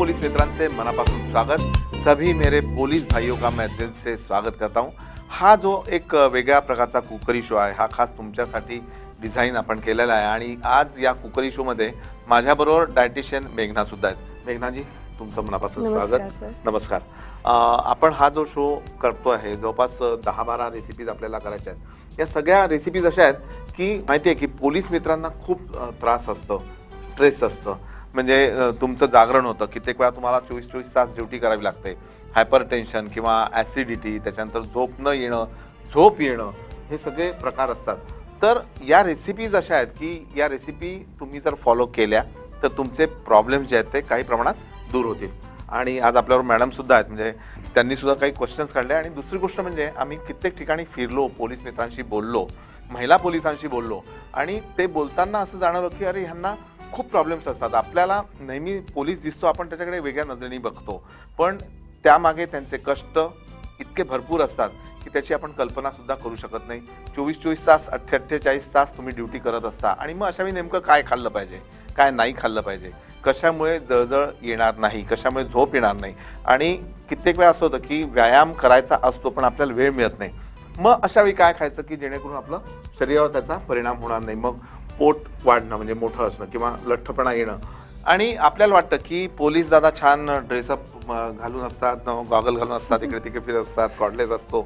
Police मित्रांचे मनापासून स्वागत। सभी मेरे पुलिस भाइयों का मैं दिल से स्वागत करता हूँ। हा जो एक वेगळ्या प्रकारचा कुकरी शो आहे, हा खास तुमच्यासाठी डिझाइन आपण केलेला आहे आणि आज या कुकरी शो मध्ये माझ्याबरोबर डायटिशियन मेघना सुद्धा आहेत। मेघनाजी, तुमचं मनापासून स्वागत। नमस्कार। आपण हा जो शो करतो आहे, जवळपास 10-12 रेसिपीज आपल्याला करायच्या आहेत। या सगळ्या रेसिपीज अशा आहेत की माहिती आहे की पोलीस मित्रांना खूप त्रास असतो, स्ट्रेस असतं। म्हणजे तुमचं जागरण होतं, कित्येक वेळा तुम्हाला 24-24 तास ड्युटी करावी लागते। हायपरटेन्शन किंवा ॲसिडिटी, त्याच्यानंतर झोप न येणं, झोप येणं, हे सगळे प्रकार असतात। तर या रेसिपीज अशा आहेत की या रेसिपी तुम्ही जर फॉलो केल्या तर तुमचे प्रॉब्लेम जे आहेत ते काही प्रमाणात दूर होतील। आणि आज आपल्यावर मॅडम सुद्धा आहेत, म्हणजे त्यांनी सुद्धा काही क्वेश्चन्स काढले। आणि दुसरी गोष्ट म्हणजे आम्ही कित्येक ठिकाणी फिरलो, पोलीस मित्रांशी बोललो, महिला पोलिसांशी बोललो आणि ते बोलताना असं जाणवलं की अरे ह्यांना खूप प्रॉब्लेम्स असतात। आपल्याला नेहमी पोलीस दिसतो, आपण त्याच्याकडे वेगळ्या नजरेने बघतो, पण त्यामागे त्यांचे कष्ट इतके भरपूर असतात की त्याची आपण कल्पना सुद्धा करू शकत नाही। 24-24 तास 48 तास तुम्ही ड्युटी करत असता आणि मग अशा वेळी नेमकं काय खाल्लं पाहिजे, काय नाही खाल्लं पाहिजे, कशामुळे जळजळ येणार नाही, कशामुळे झोप येणार नाही। आणि कित्येक वेळा असं होतं की व्यायाम करायचा असतो पण आपल्याला वेळ मिळत नाही। मग अशा वेळी काय खायचं की जेणेकरून आपलं शरीरावर त्याचा परिणाम होणार नाही, मग पोट वाढणं म्हणजे मोठं असणं किंवा लठ्ठपणा येणं। आणि आपल्याला वाटतं की पोलीस दादा छान ड्रेसअप घालून असतात, गॉगल घालून असतात, इकडे तिकडे फिरत असतात, कॉर्डलेस असतो,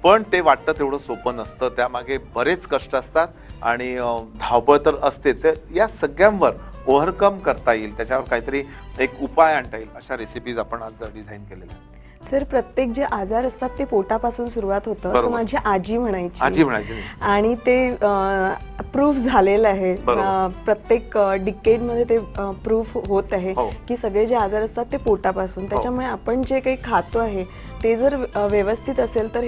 पण ते वाटतं तेवढं सोपं नसतं। त्यामागे बरेच कष्ट असतात आणि धावपळ तर असते। तर या सगळ्यांवर ओव्हरकम करता येईल, त्याच्यावर काहीतरी एक उपाय आणता येईल, अशा रेसिपीज आपण आज डिझाईन केलेल्या आहेत। सर, प्रत्येक जे आजार असतात ते पोटापासून सुरुवात होतं असं माझी आजी म्हणायची आणि ते प्रूफ झालेलं आहे। प्रत्येक डिकेड मध्ये ते प्रूफ होत आहे की सगळे जे आजार असतात ते पोटापासून। त्याच्यामुळे आपण जे काही खातो आहे ते जर व्यवस्थित असेल तर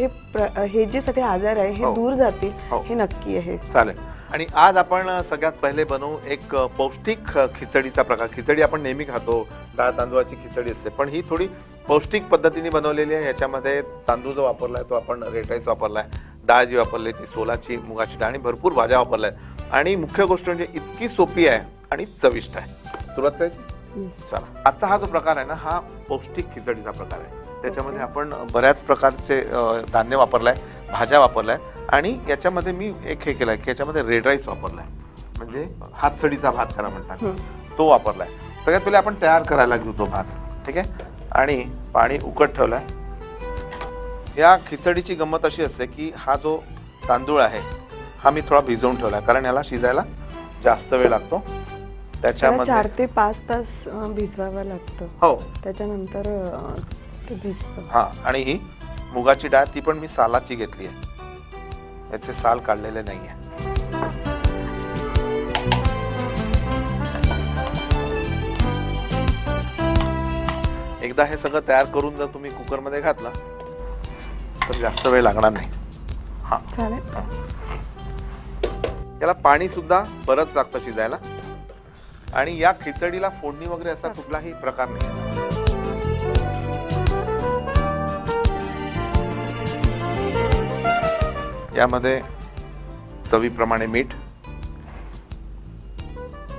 हे जे सगळे आजार आहे हे दूर जातील, हे नक्की आहे। चालेल। आणि आज आपण सगळ्यात पहिले बनवू एक पौष्टिक खिचडीचा प्रकार। खिचडी आपण नेहमी खातो, डाळ तांदूळाची खिचडी असते, पण ही थोडी पौष्टिक पद्धतीने बनवलेली आहे। याच्यामध्ये तांदूळ जो वापरलाय तो आपण रेड राईस वापरलाय, डाळ जी वापरली ती सोलाची मुगाची डाळ आणि भरपूर भाज्या वापरल्या आहेत। आणि मुख्य गोष्ट म्हणजे इतकी सोपी आहे आणि चविष्ट आहे। सुरुवात करायची? चला। आजचा हा जो प्रकार आहे ना, हा पौष्टिक खिचडीचा प्रकार आहे। त्याच्यामध्ये आपण बऱ्याच प्रकारचे धान्य वापरलाय, भाज्या वापरलाय आणि याच्यामध्ये मी एक हे केलंय की याच्यामध्ये रेड राईस वापरलाय, म्हणजे हातसडीचा भात करा म्हणतात, तो वापरलाय। सगळ्यात पहिले आपण तयार करायला घेऊ तो भात, ठीक आहे। आणि पाणी उकळत ठेवलंय। या खिचडीची गंमत अशी असते की हा जो तांदूळ आहे हा मी थोडा भिजवून ठेवलाय, कारण याला शिजायला जास्त वेळ लागतो। त्याच्यामध्ये 4 ते 5 तास भिजवावं लागतं। हो, त्याच्यानंतर ते भिजतं। हा, आणि ही मुगाची डाळ ती पण मी सालाची घेतली आहे, याचे साल काढलेले नाहीये। एकदा हे सगळं तयार करून जर तुम्ही कुकर मध्ये घातलं तर जास्त वेळ लागणार नाही। हा, चालेल। याला पाणी सुद्धा बरंच लागतं शिजायला आणि या खिचडीला फोडणी वगैरे असा कुठलाही प्रकार नाही। यामध्ये चवीप्रमाणे मीठ,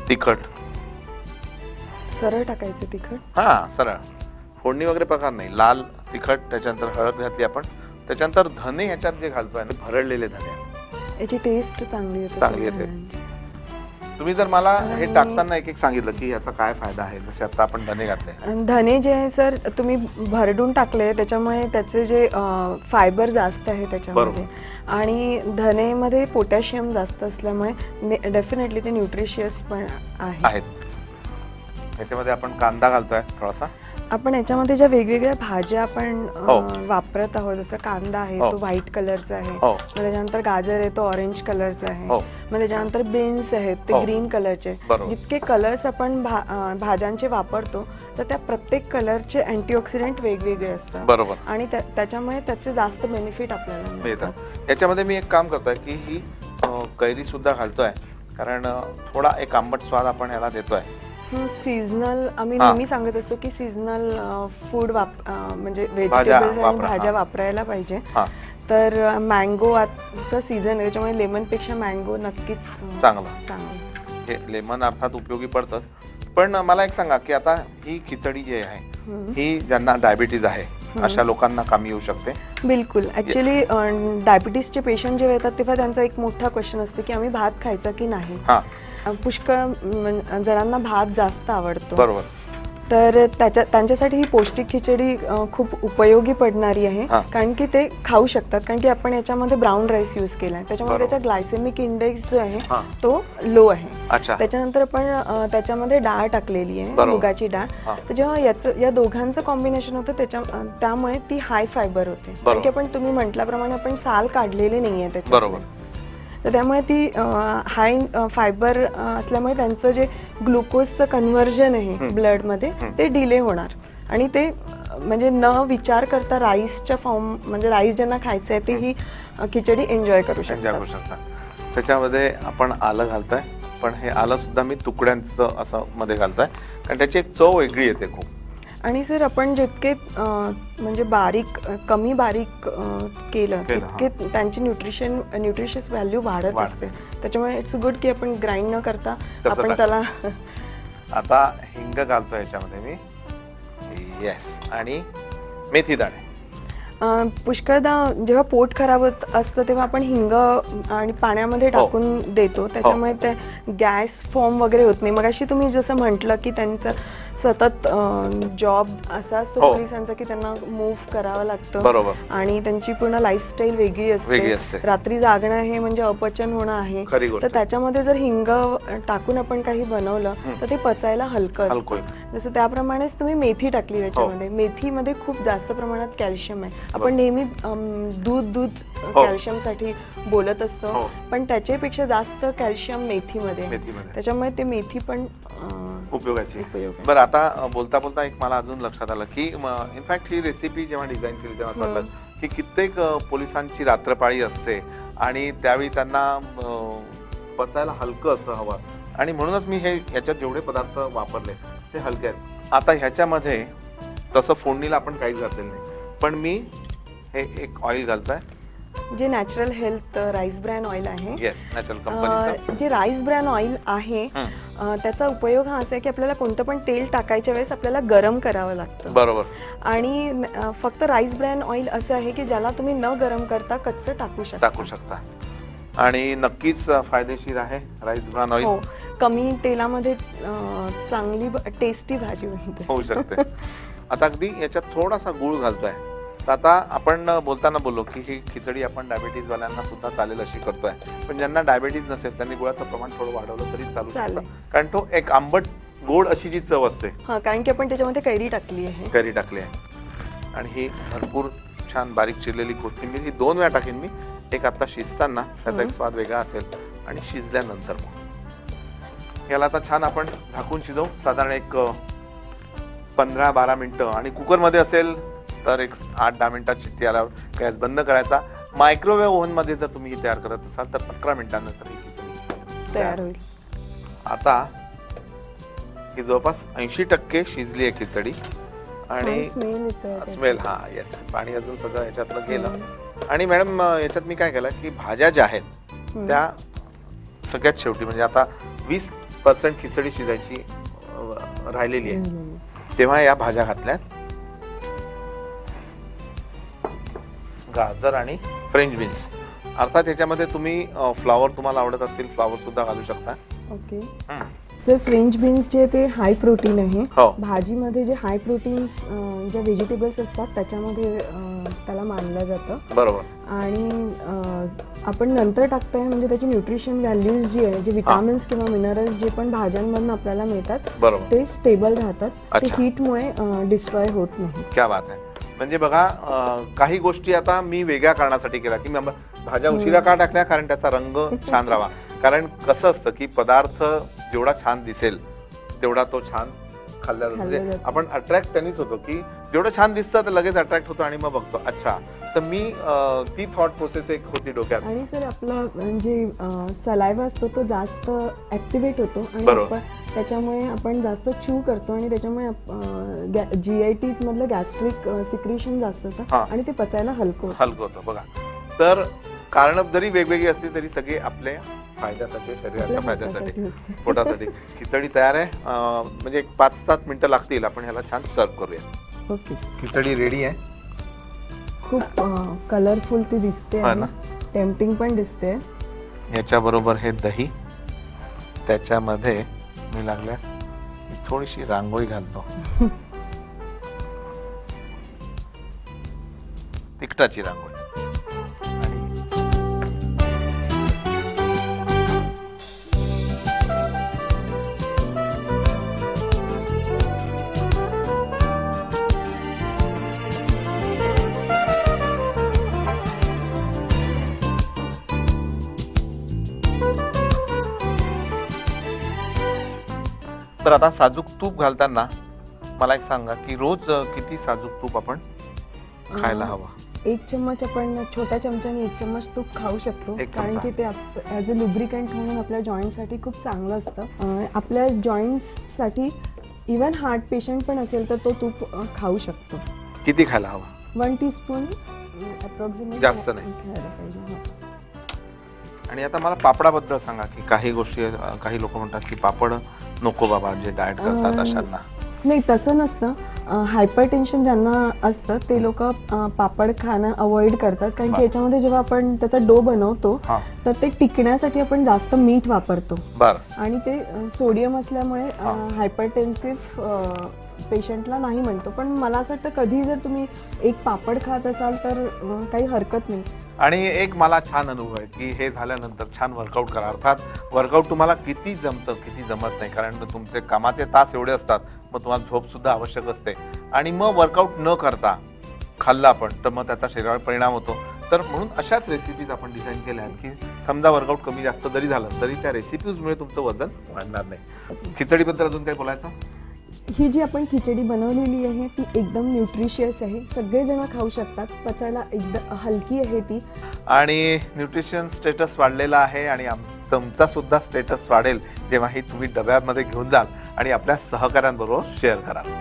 तिखट, सरळ टाकायचं तिखट, हा सरळ, फोडणी वगैरे प्रकार नाही। लाल तिखट, त्याच्यानंतर हळद घातली आपण, त्याच्यानंतर धने ह्याच्यात जे घालतोय भरडलेले धने, याची टेस्ट चांगली येते। तुम्ही जर मला हे टाकताना एक सांगितलं की याचा काय फायदा आहे, जसे आता आपण धने घातले, धने जे आहे सर तुम्ही भरडून टाकले त्याच्यामुळे त्याचे जे फायबर जास्त आहे त्याच्यामध्ये, आणि धनेमध्ये पोटॅशियम जास्त असल्यामुळे डेफिनेटली ते न्यूट्रिशियस पण आहेत। याच्यामध्ये आपण कांदा घालतोय थोडासा। आपण याच्यामध्ये ज्या वेगवेगळ्या भाज्या आपण वापरत आहोत, जसं कांदा आहे तो व्हाईट कलरचा आहे, मग त्याच्यानंतर गाजर आहे तो ऑरेंज कलरचा आहे, मग त्याच्यानंतर बीन्स आहेत ते ग्रीन कलरचे। जितके कलर्स आपण भाज्यांचे वापरतो तर त्या प्रत्येक कलरचे अँटीऑक्सिडंट वेगवेगळे असतात, बरोबर, आणि त्याच्यामुळे त्याचे जास्त बेनिफिट आपल्याला मिळतात। याच्यामध्ये मी एक काम करतोय की ही कैरी सुद्धा घालतोय, कारण थोडा एक आंबट स्वाद आपण याला देतोय। सीजनल आम्ही नेहमी सांगत असतो की सीजनल फूड म्हणजे व्हेजिटेबल्स आणि भाज्या वापरायला पाहिजे। तर मँगोचा सीझन आहे त्याच्यामुळे लेमन पेक्षा मँगो नक्कीच चांगला। हे लेमन अर्थात उपयोगी पडतं, पण मला एक सांगा की आता ही खिचडी जी आहे ही ज्यांना डायबिटीज आहे अशा लोकांना कामी येऊ शकते? बिलकुल. ऍक्च्युली डायबिटीसचे पेशंट जेव्हा येतात तेव्हा त्यांचा एक मोठा क्वेश्चन असतो की आम्ही भात खायचा की नाही. पुष्कळ जणांना भात जास्त आवडतो. बरोबर. तर त्यांच्यासाठी ही पौष्टिक खिचडी खूप उपयोगी पडणारी आहे, कारण की ते खाऊ शकतात. कारण की आपण याच्यामध्ये ब्राऊन राईस यूज केलाय, त्याच्यामुळे त्याचा ग्लायसेमिक इंडेक्स जो आहे तो लो आहे. त्याच्यानंतर आपण त्याच्यामध्ये डाळ टाकलेली आहे, मुगाची डाळ. तर जेव्हा या दोघांचं कॉम्बिनेशन होतं त्यामुळे ती हाय फायबर होते. कारण की आपण तुम्ही म्हटल्याप्रमाणे आपण साल काढलेले नाहीये त्याच्यामध्ये, तर त्यामुळे ती हाय फायबर असल्यामुळे त्यांचं जे ग्लुकोजचं कन्व्हर्जन आहे ब्लडमध्ये ते डिले होणार आणि ते म्हणजे न विचार करता राईसच्या फॉर्म म्हणजे राईस ज्यांना खायचं आहे ते ही खिचडी एन्जॉय करू शकतात. त्याच्यामध्ये आपण आलं घालतोय, पण हे आलं सुद्धा मी तुकड्यांचं असं मध्ये घालतोय कारण त्याची एक चव वेगळी येते खूप. आणि सर आपण जितके म्हणजे कमी बारीक केलं तितके त्यांची न्यूट्रिशियस व्हॅल्यू वाढत असते. त्याच्यामुळे इट्स गुड की आपण ग्राइंड न करता आपण त्याला. आता हिंग घालतो याच्यामध्ये मी. येस. आणि मेथी दाणे. पुष्कळदा जेव्हा पोट खराब होत असतं तेव्हा आपण हिंग आणि पाण्यामध्ये टाकून देतो, त्याच्यामुळे ते गॅस फॉर्म वगैरे होत नाही. मगाशी तुम्ही जसं म्हटलं की त्यांचं सतत जॉब असा असतो पोलिसांचा की त्यांना मूव्ह करावं लागतं आणि त्यांची पूर्ण लाईफस्टाईल वेगळी असते. रात्री जागणं हे म्हणजे अपचन होणं आहे, तर त्याच्यामध्ये जर हिंग टाकून आपण काही बनवलं तर ते पचायला हलकं असतं. जसं त्याप्रमाणेच तुम्ही मेथी टाकली त्याच्यामध्ये. मेथीमध्ये खूप जास्त प्रमाणात कॅल्शियम आहे. आपण नेहमी दूध कॅल्शियमसाठी बोलत असतो, पण त्याच्यापेक्षा जास्त कॅल्शियम मेथीमध्ये, त्याच्यामुळे ते मेथी पण उपयोगाची. बरं, आता बोलता बोलता एक मला अजून लक्षात आलं की इनफॅक्ट ही रेसिपी जेव्हा डिझाईन केली तेव्हा वाटलं की कित्येक पोलिसांची रात्रपाळी असते आणि त्यावेळी त्यांना पचायला हलकं असं हवं आणि म्हणूनच मी हे याच्यात जेवढे पदार्थ वापरले ते हलके आहेत. आता ह्याच्यामध्ये तसं फोडणीला आपण काहीच घातलेलं नाही, पण मी हे एक ऑइल घालतोय जे natural health rice bran oil आहे. येस, नॅचरल कंपनीचं. जे राईस ब्रॅन ऑइल आहे त्याचा उपयोग हा असा आहे की आपल्याला कोणतं पण तेल टाकायच्या वेळेस आपल्याला गरम करावं लागतं. बरोबर. आणि फक्त राईस ब्रॅन ऑइल असं आहे की ज्याला तुम्ही न गरम करता कच्चं टाकू शकता आणि नक्कीच फायदेशीर आहे राईस ब्रॅन ऑइल. कमी तेलामध्ये चांगली टेस्टी भाजी होऊ शकते. आता अगदी याच्यात थोडासा गूळ घालतोय. आता आपण बोलताना बोललो की ही खिचडी आपण डायबिटीज वाल्यांना सुद्धा चालेल अशी करतोय, पण ज्यांना डायबिटीज नसेल त्यांनी गुळाचं प्रमाण थोडं वाढवलं तरी चालू शकतं, कारण तो एक आंबट गोड अशी जी चव असते. कारण की आपण त्याच्यामध्ये कैरी टाकली आहे. आणि ही भरपूर छान बारीक चिरलेली कोथिंबीर ही 2 वेळा टाकेन मी. एक आता शिजताना त्याचा एक स्वाद वेगळा असेल आणि शिजल्यानंतर मग याला आता छान आपण झाकून शिजवू साधारण एक 15-12 मिनिटं. आणि कुकरमध्ये असेल तर एक 8-10 मिनिटात शिट्टी आल्यावर गॅस बंद करायचा. मायक्रोवेव्ह ओव्हन मध्ये जर तुम्ही तयार करत असाल तर 15 मिनिटांनंतर ही खिचडी तयार होईल. आता ही जवळपास 80% शिजली आहे खिचडी आणि स्मेल येस, पाणी अजून सगळं याच्यातलं गेलं. आणि मॅडम याच्यात मी काय केलं की भाज्या ज्या आहेत त्या सगळ्यात शेवटी, म्हणजे आता 20% खिचडी शिजायची राहिलेली आहे तेव्हा या भाज्या घातल्या. गाजर आणि फ्रेंच बीन्स. अर्थात याच्यामध्ये तुम्ही फ्लावर तुम्हाला आवडत असतील फ्लावर सुद्धा घालू शकता. ओके सर, फ्रेंच बीन्स जे ते हाय प्रोटीन आहे. भाजीमध्ये जे हाय प्रोटीन्स ज्या व्हेजिटेबल्स असतात त्याच्यामध्ये त्याला मानलं जातं. बरोबर. आणि आपण नंतर टाकतोय म्हणजे त्याची न्यूट्रिशन व्हॅल्यूज जी आहे, जे विटामिन्स किंवा मिनरल्स जे पण भाज्यांमधून आपल्याला मिळतात ते स्टेबल राहतात, ते हीटमुळे डिस्ट्रॉय होत नाही. क्या बात आहे. म्हणजे बघा, काही गोष्टी आता मी वेगळ्या कारणासाठी केल्या की भाज्या उशिरा का टाकल्या, कारण त्याचा रंग छान राहावा. कारण कसं असतं की पदार्थ जेवढा छान दिसेल तेवढा तो छान खाल्ला जातो. म्हणजे आपण अट्रॅक्ट त्यांनीच होतो की जेवढं छान दिसतं तर लगेच अट्रॅक्ट होतो आणि मग बघतो अच्छा. तर मी ती थॉट प्रोसेस एक होती डोक्यात. आणि सर आपला जे सलायवा असतो तो जास्त ऍक्टिव्हेट होतो आणि त्याच्यामुळे आपण जास्त चू करतो आणि त्याच्यामुळे GIT मधलं गॅस्ट्रिक सिक्रेशन जास्त होतं आणि ते पचायला हलकं होतं. बघा, तर कारण जरी वेगवेगळी असली तरी सगळे आपल्या फायद्यासाठी, शरीराच्या फायद्यासाठी, पोटासाठी. खिचडी तयार आहे. म्हणजे 5-7 मिनिटं लागतील. आपण ह्याला छान सर्व करूया. ओके, खिचडी रेडी आहे. खूप कलरफुल ती दिसते आणि टेम्पटिंग पण दिसते. याच्या बरोबर हे दही, त्याच्यामध्ये मी लागल्यास थोडीशी रांगोळी घालतो. तिखटाची रांगोळी. तर आता साजूक तूप घालताना मला एक सांगा की रोज किती साजूक तूप आपण खायला हवा? 1 चम्मच आपण छोट्या चमच्याने 1 चम्मच तूप खाऊ शकतो, कारण की ते ॲज अ लुब्रिकंट म्हणून आपल्या जॉईंटसाठी खूप चांगलं असतं. आपल्या जॉईंट्ससाठी इवन हार्ट पेशंट पण असेल तर तो तूप खाऊ शकतो. किती खायला हवा? 1 टीस्पून अप्रॉक्सिमेट, जास्त नाही खायला पाहिजे. आणि आता मला पापडाबद्दल सांगा की काही गोष्टी, काही लोक म्हणतात की पापड नको बाबा जे डाएट करतात अशांना. नाही, तसं नसतं. हायपर टेन्शन ज्यांना असतं ते लोक पापड खाणं अवॉइड करतात, कारण की याच्यामध्ये जेव्हा आपण त्याचा डो बनवतो तर ते टिकण्यासाठी आपण जास्त मीठ वापरतो. आणि ते सोडियम असल्यामुळे हायपरटेन्सिव्ह पेशंटला नाही म्हणतो. पण मला असं वाटतं कधी जर तुम्ही एक पापड खात असाल तर काही हरकत नाही. आणि एक मला छान अनुभव आहे की हे झाल्यानंतर छान वर्कआउट करा. अर्थात वर्कआउट तुम्हाला किती जमतं किती जमत नाही, कारण तुमचे कामाचे तास एवढे असतात, मग तुम्हाला झोप सुद्धा आवश्यक असते. आणि मग वर्कआउट न करता खाल्लं आपण तर मग त्याचा शरीरावर परिणाम होतो. तर म्हणून अशाच रेसिपीज आपण डिझाईन केल्या आहेत की समजा वर्कआउट कमी जास्त जरी झालं तरी त्या रेसिपीजमुळे तुमचं वजन वाढणार नाही. खिचडीबद्दल अजून काही बोलायचं? ही जी आपण खिचडी बनवलेली आहे ती एकदम न्यूट्रिशियस आहे. सगळेजण खाऊ शकतात. पचायला एकदम हलकी आहे ती. आणि न्यूट्रिशन स्टेटस वाढलेला आहे. आणि तुमचा सुद्धा स्टेटस वाढेल जेव्हा ही तुम्ही डब्यामध्ये घेऊन जाल आणि आपल्या सहकाऱ्यांबरोबर शेअर कराल.